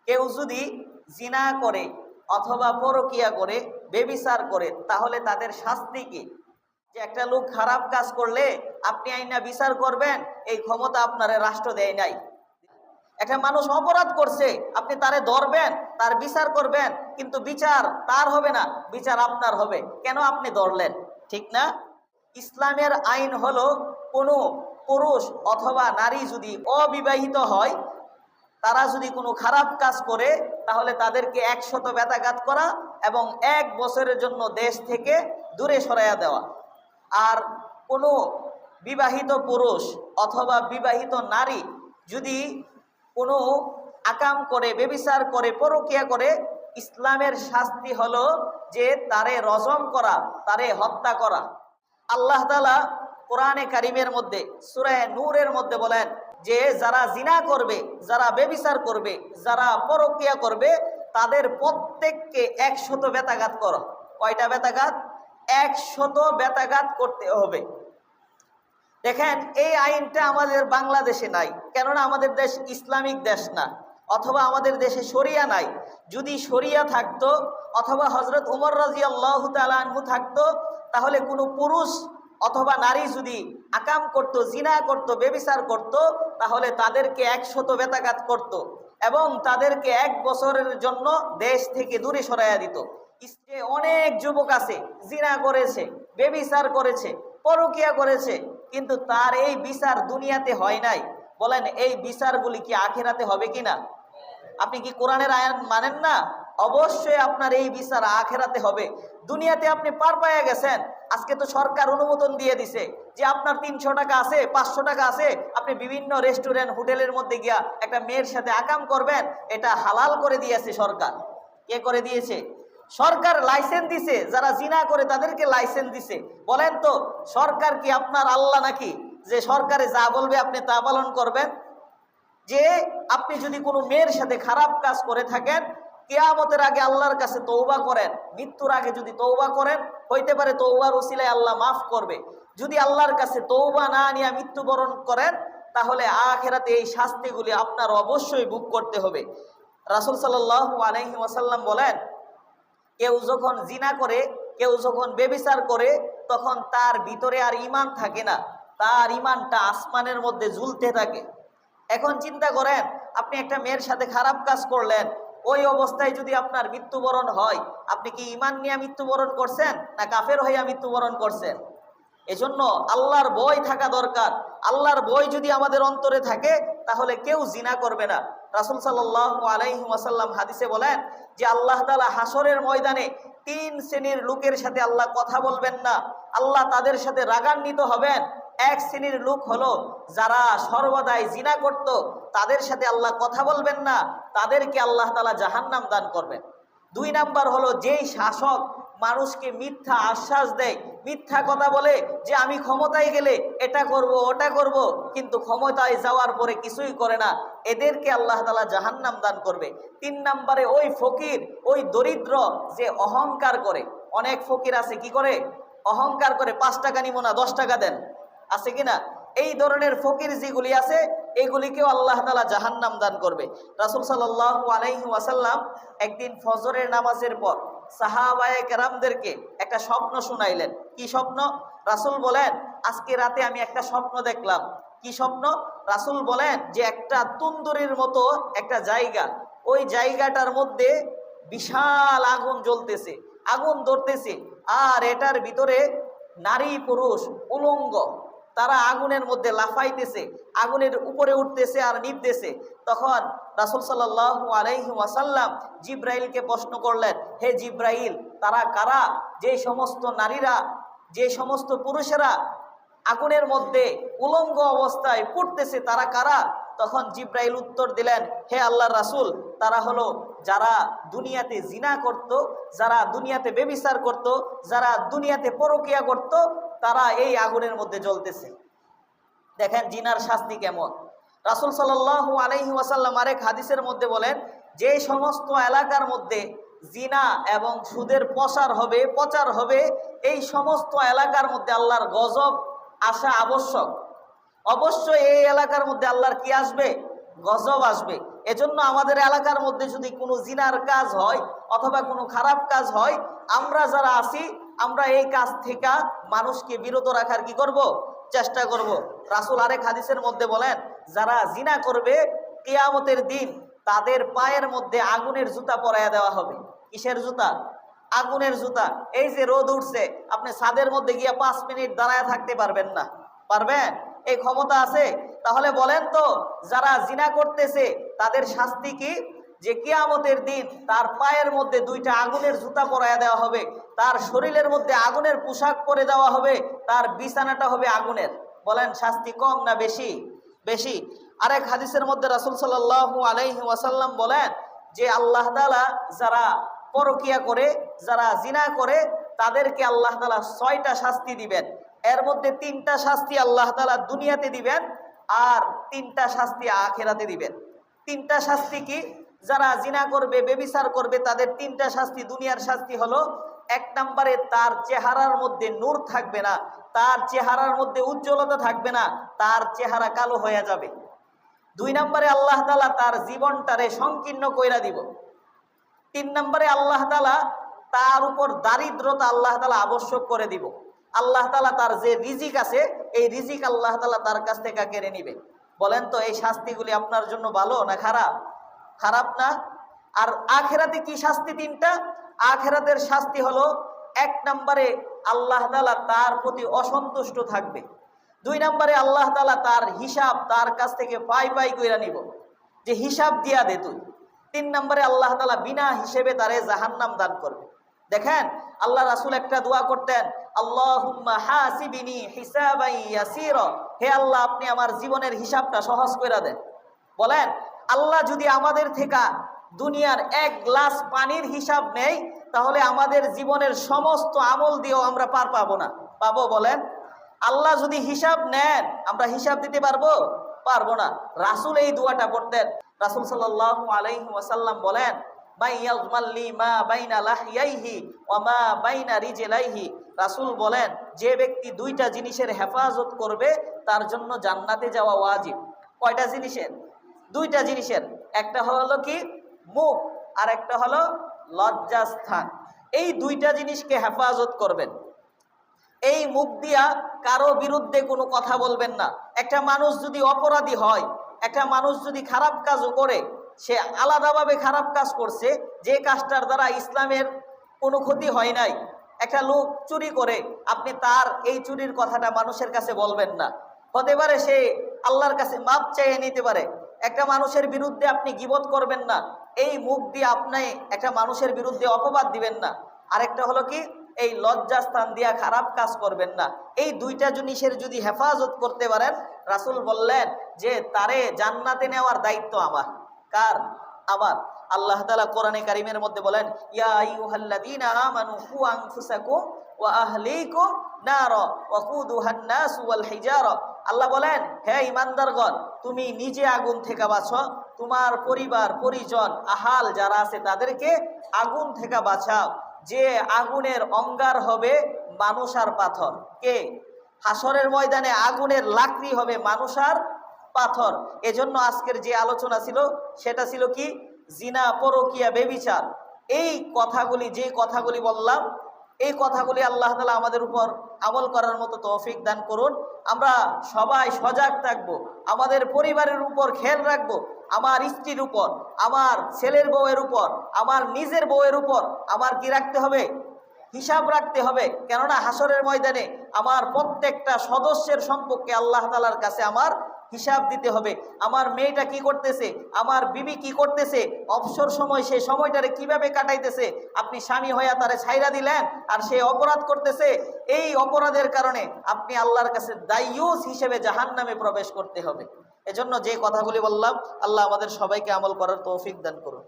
কেউ যদি জিনা করে অথবা পরকিয়া করে বেবিচার করে তাহলে তাদের শাস্তি কি? যে একটা লোক খারাপ কাজ করলে আপনি আইনা বিচার করবেন, এই ক্ষমতা আপনারে রাষ্ট্র দেয় নাই। একটা মানুষ অপরাধ করছে, আপনি তারে ধরবেন, তার বিচার করবেন, কিন্তু বিচার তার হবে না, বিচার আপনার হবে। কেন আপনি ধরলেন? ঠিক না? ইসলামের আইন হলো কোনো পুরুষ অথবা নারী যদি অবিবাহিত হয়, তারা যদি কোনো খারাপ কাজ করে তাহলে তাদেরকে 100 বেত্রাঘাত করা এবং 1 বছরের জন্য দেশ থেকে দূরে সরাইয়া দেওয়া। আর কোনো বিবাহিত পুরুষ অথবা বিবাহিত নারী যদি কোনো আকাম করে, বেবিচার করে, পরকিয়া করে, ইসলামের শাস্তি হলো যে তারে রজম করা, তারে হত্যা করা। আল্লাহ তাআলা কোরআনে কারিমের মধ্যে সূরা নূরের মধ্যে বলেন যে যারা জিনা করবে, যারা বেবিচার করবে, যারা পরকিয়া করবে, তাদের প্রত্যেককে 100 বেত্রাঘাত করো। কয়টা বেত্রাঘাত? 100 বেত্রাঘাত করতে হবে। দেখেন, এই আইনটা আমাদের বাংলাদেশে নাই, কেননা আমাদের দেশ ইসলামিক দেশ না, অথবা আমাদের দেশে শরিয়া নাই। যদি শরিয়া থাকতো অথবা হযরত ওমর রাদিয়াল্লাহু তাআলা আনহু থাকতো, তাহলে কোনো পুরুষ অথবা নারী যদি আকাম করত, জিনা করত, বেবিচার করত, তাহলে তাদেরকে 100 বেত্রাঘাত করত এবং তাদেরকে 1 বছরের জন্য দেশ থেকে দূরে সরাইয়া দিত। অনেক যুবক আছে জিনা করেছে, বেবিচার করেছে, পরকিয়া করেছে, কিন্তু তার এই বিচার দুনিয়াতে হয় নাই। বলেন, এই বিচারগুলি কি আখিরাতে হবে কিনা? আপনি কি কোরআনের আইন মানেন না? অবশ্যই আপনার এই বিচার আখিরাতে হবে। দুনিয়াতে আপনি পার পাইয়া গেছেন, আজকে তো সরকার অনুমোদন দিয়ে দিছে যে আপনার 300 টাকা আছে, 500 টাকা আছে, আপনি বিভিন্ন রেস্টুরেন্ট, হোটেলের মধ্যে গিয়া একটা মেয়ের সাথে আকাম করবেন, এটা হালাল করে দিয়েছে সরকার। কে করে দিয়েছে? সরকার লাইসেন্স দিছে। যারা জিনা করে তাদেরকে লাইসেন্স দিছে। বলেন তো, সরকার কি আপনার আল্লাহ নাকি যে সরকারে যা বলবে আপনি তা পালন করবেন? যে আপনি যদি কোনো মেয়ের সাথে খারাপ কাজ করে থাকেন, কিয়ামতের আগে আল্লাহর কাছে তওবা করেন, মৃত্যুর আগে যদি তওবা করেন, হইতে পারে তওবার উসিলায় আল্লাহ মাফ করবে। যদি আল্লাহর কাছে তওবা না নিয়ে মৃত্যুবরণ করেন, তাহলে আখিরাতে এই শাস্তিগুলি আপনার অবশ্যই ভোগ করতে হবে। রাসূল সাল্লাল্লাহু আলাইহি ওয়াসাল্লাম বলেন, কেউ যখন জিনা করে, কেউ যখন বেবিচার করে, তখন তার ভিতরে আর ঈমান থাকে না, তার ঈমানটা আসমানের মধ্যে ঝুলতে থাকে। এখন চিন্তা করেন, আপনি একটা মেয়ের সাথে খারাপ কাজ করলেন, ওই অবস্থায় যদি আপনার মৃত্যুবরণ হয়, আপনি কি ঈমান নিয়ে মৃত্যুবরণ করছেন না কাফের হইয়া মৃত্যুবরণ করছেন? এজন্য আল্লাহর ভয় থাকা দরকার। আল্লাহর ভয় যদি আমাদের অন্তরে থাকে, তাহলে কেউ জিনা করবে না। রাসূল সাল্লাল্লাহু আলাইহি ওয়াসাল্লাম হাদিসে বলেন যে আল্লাহ তাআলা হাসরের ময়দানে 3 শ্রেণীর লোকের সাথে আল্লাহ কথা বলবেন না, আল্লাহ তাদের সাথে রাগান্বিত হবেন। এক শ্রেণীর লোক হলো যারা সর্বদাই জিনা করত, তাদের সাথে আল্লাহ কথা বলবেন না, তাদেরকে আল্লাহ তাআলা জাহান্নাম দান করবেন। 2 নাম্বার হলো যেই শাসক মানুষকে মিথ্যা আশ্বাস দেয়, মিথ্যা কথা বলে যে আমি ক্ষমতায় গেলে এটা করব, ওটা করব, কিন্তু ক্ষমতায় যাওয়ার পরে কিছুই করে না, এদেরকে আল্লাহ তাআলা জাহান্নাম দান করবে। 3 নম্বরে ওই ফকির, ওই দরিদ্র যে অহংকার করে। অনেক ফকির আছে কি করে? অহংকার করে, 5 টাকা নিব না, 10 টাকা দেন, আছে কিনা? এই ধরনের ফকির যেগুলি আছে, এগুলিকেও আল্লাহ তাআলা জাহান্নাম দান করবে। রাসূল সাল্লাল্লাহু আলাইহি ওয়াসাল্লাম একদিন ফজরের নামাজের পর সাহাবায়ে কেরামদেরকে একটা স্বপ্ন শুনাইলেন। কি স্বপ্ন? রাসূল বলেন, আজকে রাতে আমি একটা স্বপ্ন দেখলাম। কি স্বপ্ন? রাসূল বলেন যে একটা তন্দুরির মতো একটা জায়গা, ওই জায়গাটার মধ্যে বিশাল আগুন জ্বলতেছে, আগুন ধরতেছে, আর এটার ভিতরে নারী পুরুষ উলঙ্গ, তারা আগুনের মধ্যে লাফাইতেছে, আগুনের উপরে উঠতেছে আর নিভতেছে। তখন রাসূল সাল্লাল্লাহু আলাইহি ওয়াসাল্লাম জিব্রাইলকে প্রশ্ন করলেন, হে জিব্রাইল, তারা কারা? যে সমস্ত নারীরা, যে সমস্ত পুরুষেরা আগুনের মধ্যে উলঙ্গ অবস্থায় পড়তেছে, তারা কারা? তখন জিব্রাইল উত্তর দিলেন, হে আল্লাহর রাসূল, তারা হলো যারা দুনিয়াতে জিনা করত, যারা দুনিয়াতে বেবিচার করত, যারা দুনিয়াতে পরকিয়া করত, তারা এই আগুনের মধ্যে জ্বলতেছে। দেখেন জিনার শাস্তি কেমন। রাসূল সাল্লাল্লাহু আলাইহি ওয়াসাল্লাম আরেক হাদিসের মধ্যে বলেন, যে সমস্ত এলাকার মধ্যে জিনা এবং সুদের প্রচার হবে, এই সমস্ত এলাকার মধ্যে আল্লাহর গজব আসা আবশ্যক। অবশ্যই এই এলাকার মধ্যে আল্লাহর কি আসবে? গজব আসবে। এজন্য আমাদের এলাকার মধ্যে যদি কোনো জিনার কাজ হয় অথবা কোনো খারাপ কাজ হয়, আমরা যারা আছি আমরা এই কাজ থেকে মানুষকে বিরত রাখার কি করব? চেষ্টা করব। রাসূল আরেক হাদিসের মধ্যে বলেন, যারা জিনা করবে কিয়ামতের দিন তাদের পায়ের মধ্যে আগুনের জুতা পরাইয়া দেওয়া হবে। কিসের জুতা? আগুনের জুতা। এই যে রোদ উঠছে, আপনি ছাদের মধ্যে গিয়ে 5 মিনিট দাঁড়ায় থাকতে পারবেন না? পারবেন? এই ক্ষমতা আছে? তাহলে বলেন তো, যারা জিনা করতেছে তাদের শাস্তি কি? যে কিয়ামতের দিন তার পায়ের মধ্যে 2টা আগুনের জুতা পরাইয়া দেওয়া হবে, তার শরীরের মধ্যে আগুনের পোশাক পরে দেওয়া হবে, তার বিছানাটা হবে আগুনের। বলেন শাস্তি কম না বেশি? বেশি। আরেক হাদিসের মধ্যে রাসূল সাল্লাল্লাহু আলাইহি ওয়াসাল্লাম বলেন যে আল্লাহ তাআলা যারা পরকিয়া করে, যারা জিনা করে, তাদেরকে আল্লাহ তাআলা 6টা শাস্তি দিবেন। এর মধ্যে 3টা শাস্তি আল্লাহ তাআলা দুনিয়াতে দিবেন আর 3টা শাস্তি আখিরাতে দিবেন। 3টা শাস্তি কি? যারা জিনা করবে, ব্যভিচার করবে, তাদের 3টা শাস্তি। দুনিয়ার শাস্তি হলো, 1 নম্বরে তার চেহারার মধ্যে নূর থাকবে না, তার চেহারার মধ্যে উজ্জ্বলতা থাকবে না, তার চেহারা কালো হয়ে যাবে। 2 নম্বরে আল্লাহ তাআলা তার জীবনটারে সংকীর্ণ কইরা দিব। 3 নম্বরে আল্লাহ তাআলা তার উপর দারিদ্রতা আল্লাহ তাআলা আবশ্যক করে দিব। আল্লাহ তাআলা তার যে রিজিক আছে, এই রিজিক আল্লাহ তাআলা তার কাছ থেকে কেড়ে নিবে। বলেন তো এই শাস্তিগুলি আপনার জন্য ভালো না খারাপ? খারাপ না? আর আখিরাতে কি শাস্তি? 3টা। আখিরাতের শাস্তি হলো, 1 নম্বরে আল্লাহ তাআলা তার প্রতি অসন্তুষ্ট থাকবে। 2 নম্বরে আল্লাহ তাআলা তার হিসাব তার কাছ থেকে পাই পাই কইরা নিব, যে হিসাব দিয়া দে তুই। 3 নম্বরে আল্লাহ তাআলা বিনা হিসেবে তারে জাহান্নাম দান করবে। দেখেন আল্লাহ রাসূল একটা দোয়া করতেন, আল্লাহুম্মা হাসিবিনি হিসাবান ইয়াসীরা। হে আল্লাহ, আপনি আমার জীবনের হিসাবটা সহজ কইরা দেন। বলেন আল্লাহ যদি আমাদের থেকে দুনিয়ার 1 গ্লাস পানির হিসাব নেই, তাহলে আমাদের জীবনের সমস্ত আমল দিয়েও আমরা পার পাবো না। পাবো? বলেন। আল্লাহ যদি হিসাব নেন, আমরা হিসাব দিতে পারবো? পারবো না। রাসূল এই দোয়াটা পড়তেন। রাসূল সাল্লাল্লাহু আলাইহি ওয়াসাল্লাম বলেন, মাইয়াজমাল্লি মা বাইনা লাহইয়াইহি ওয়া মা বাইনা রিজলাইহি। রাসূল বলেন, যে ব্যক্তি 2টা জিনিসের হেফাজত করবে তার জন্য জান্নাতে যাওয়া ওয়াজিব। কয়টা জিনিসের? 2টা জিনিসের। একটা হলো কি? মুখ, আর একটা হলো লজ্জাস্থান। এই 2টা জিনিসকে হেফাজত করবেন। এই মুখ দিয়া কারো বিরুদ্ধে কোনো কথা বলবেন না। একটা মানুষ যদি অপরাধী হয়, একটা মানুষ যদি খারাপ কাজও করে, সে আলাদাভাবে খারাপ কাজ করছে, যে কাজটার দ্বারা ইসলামের কোনো ক্ষতি হয় নাই। একটা লোক চুরি করে, আপনি তার এই চুরির কথাটা মানুষের কাছে বলবেন না। হতে পারে সে আল্লাহর কাছে মাপ চাইয়ে নিতে পারে। একটা মানুষের বিরুদ্ধে আপনি গীবত করবেন না। এই মুখ দিয়ে আপনি একটা মানুষের বিরুদ্ধে অপবাদ দিবেন না। আরেকটা হলো কি? এই লজ্জাস্থান দিয়া খারাপ কাজ করবেন না। এই 2টা জিনিসের যদি হেফাজত করতে পারেন, রাসূল বললেন যে তারে জান্নাতে নেওয়ার দায়িত্ব আমার। কার? আমার। আল্লাহ তাআলা কোরআনে কারীমের মধ্যে বলেন, ইয়া আইয়ুহাল্লাযীনা আমানু কু আনফুসাকুম ওয়া আহলিকুম নারা ওয়াকুদুহান নাস ওয়াল হিজারা। আল্লাহ বলেন, হে ঈমানদারগণ, তুমি নিজে আগুন থেকে বাঁচো, তোমার পরিবার পরিজন আহাল যারা আছে তাদেরকে আগুন থেকে বাঁচাও। যে আগুনের অঙ্গার হবে মানুষ আর পাথর। কে? হাসরের ময়দানে আগুনের লাকড়ি হবে মানুষ আর পাথর। এজন্য আজকের যে আলোচনা ছিল সেটা ছিল কি? জিনা, পরকিয়া, ব্যভিচার। এই কথাগুলি, যে কথাগুলি বললাম, এই কথাগুলি আল্লাহ তাআলা আমাদের উপর আমল করার মতো তৌফিক দান করুন। আমরা সবাই সজাগ থাকব, আমাদের পরিবারের উপর খেয়াল রাখব, আমার স্ত্রীর উপর, আমার ছেলের বউয়ের উপর, আমার নিজের বউয়ের উপর আমার কি রাখতে হবে? হিসাব রাখতে হবে। কেননা হাসরের ময়দানে আমার প্রত্যেকটা সদস্যের সম্পর্কে আল্লাহ তাআলার কাছে আমার হিসাব দিতে হবে। আমার মেয়েটা কি করতেছে, আমার বিবি কি করতেছে, অবসর সময় সে সময়টারে কিভাবে কাটাইতেছে। আপনি স্বামী হইয়া তারে ছাইরা দিলেন আর সে অপরাধ করতেছে, এই অপরাধের কারণে আপনি আল্লাহর কাছে দায়ুস হিসেবে জাহান্নামে প্রবেশ করতে হবে। এজন্য যে কথাগুলি বললাম, আল্লাহ আমাদের সবাইকে আমল করার তৌফিক দান করুন।